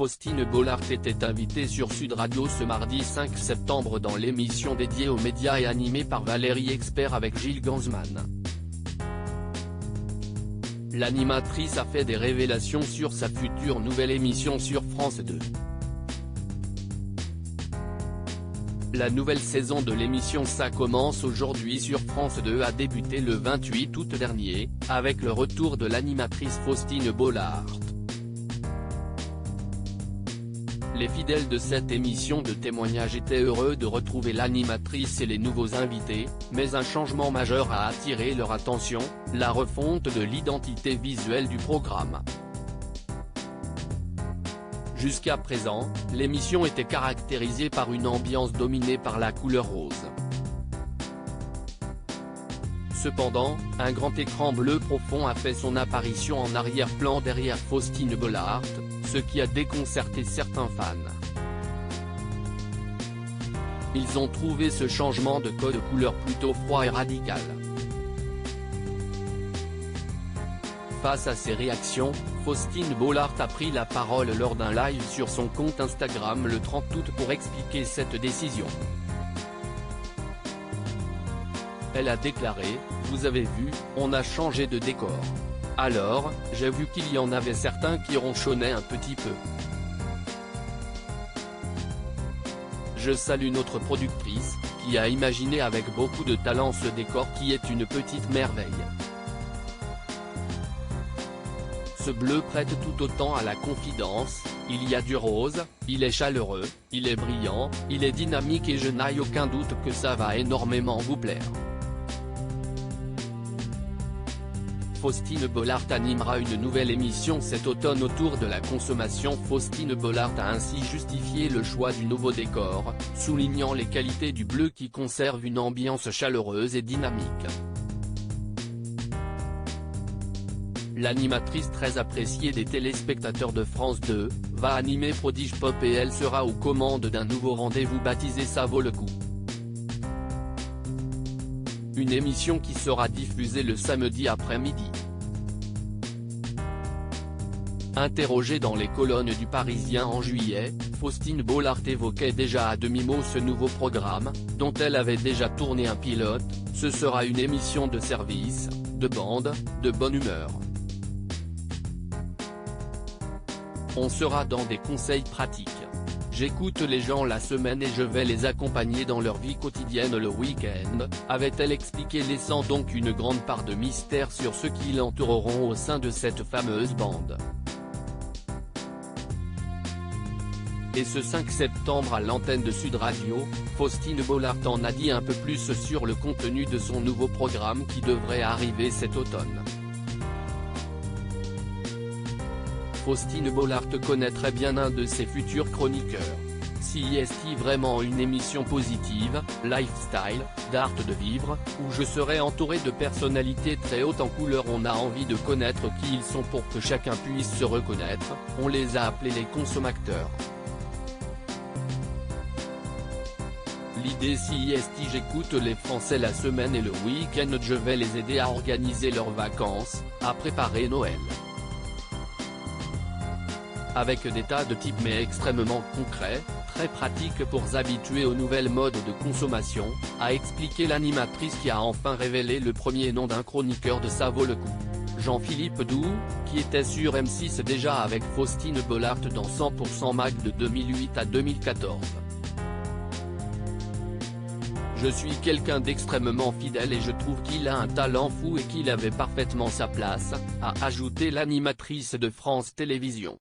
Faustine Bollaert était invitée sur Sud Radio ce mardi 5 septembre dans l'émission dédiée aux médias et animée par Valérie Expert avec Gilles Gansman. L'animatrice a fait des révélations sur sa future nouvelle émission sur France 2. La nouvelle saison de l'émission Ça commence aujourd'hui sur France 2 a débuté le 28 août dernier, avec le retour de l'animatrice Faustine Bollaert. Les fidèles de cette émission de témoignage étaient heureux de retrouver l'animatrice et les nouveaux invités, mais un changement majeur a attiré leur attention, la refonte de l'identité visuelle du programme. Jusqu'à présent, l'émission était caractérisée par une ambiance dominée par la couleur rose. Cependant, un grand écran bleu profond a fait son apparition en arrière-plan derrière Faustine Bollaert, ce qui a déconcerté certains fans. Ils ont trouvé ce changement de code couleur plutôt froid et radical. Face à ces réactions, Faustine Bollaert a pris la parole lors d'un live sur son compte Instagram le 30 août pour expliquer cette décision. Elle a déclaré « Vous avez vu, on a changé de décor. Alors, j'ai vu qu'il y en avait certains qui ronchonnaient un petit peu. Je salue notre productrice, qui a imaginé avec beaucoup de talent ce décor qui est une petite merveille. Ce bleu prête tout autant à la confidence, il y a du rose, il est chaleureux, il est brillant, il est dynamique et je n'ai aucun doute que ça va énormément vous plaire. » Faustine Bollaert animera une nouvelle émission cet automne autour de la consommation. Faustine Bollaert a ainsi justifié le choix du nouveau décor, soulignant les qualités du bleu qui conserve une ambiance chaleureuse et dynamique. L'animatrice très appréciée des téléspectateurs de France 2, va animer Prodige Pop et elle sera aux commandes d'un nouveau rendez-vous baptisé Ça vaut le coup. Une émission qui sera diffusée le samedi après-midi. Interrogée dans les colonnes du Parisien en juillet, Faustine Bollaert évoquait déjà à demi-mot ce nouveau programme, dont elle avait déjà tourné un pilote. Ce sera une émission de service, de bande, de bonne humeur. On sera dans des conseils pratiques. J'écoute les gens la semaine et je vais les accompagner dans leur vie quotidienne le week-end, avait-elle expliqué, laissant donc une grande part de mystère sur ceux qui l'entoureront au sein de cette fameuse bande. Et ce 5 septembre à l'antenne de Sud Radio, Faustine Bollaert en a dit un peu plus sur le contenu de son nouveau programme qui devrait arriver cet automne. Faustine Bollaert connaît très bien un de ses futurs chroniqueurs. Si est-il vraiment une émission positive, lifestyle, d'art de vivre, où je serai entouré de personnalités très hautes en couleur. On a envie de connaître qui ils sont pour que chacun puisse se reconnaître, on les a appelés les consommateurs. L'idée si j'écoute les Français la semaine et le week-end je vais les aider à organiser leurs vacances, à préparer Noël. Avec des tas de types mais extrêmement concrets, très pratiques pour s'habituer aux nouvelles modes de consommation, a expliqué l'animatrice qui a enfin révélé le premier nom d'un chroniqueur de Ça vaut le coup. Jean-Philippe Doux, qui était sur M6 déjà avec Faustine Bollaert dans 100% Mag de 2008 à 2014. Je suis quelqu'un d'extrêmement fidèle et je trouve qu'il a un talent fou et qu'il avait parfaitement sa place, a ajouté l'animatrice de France Télévisions.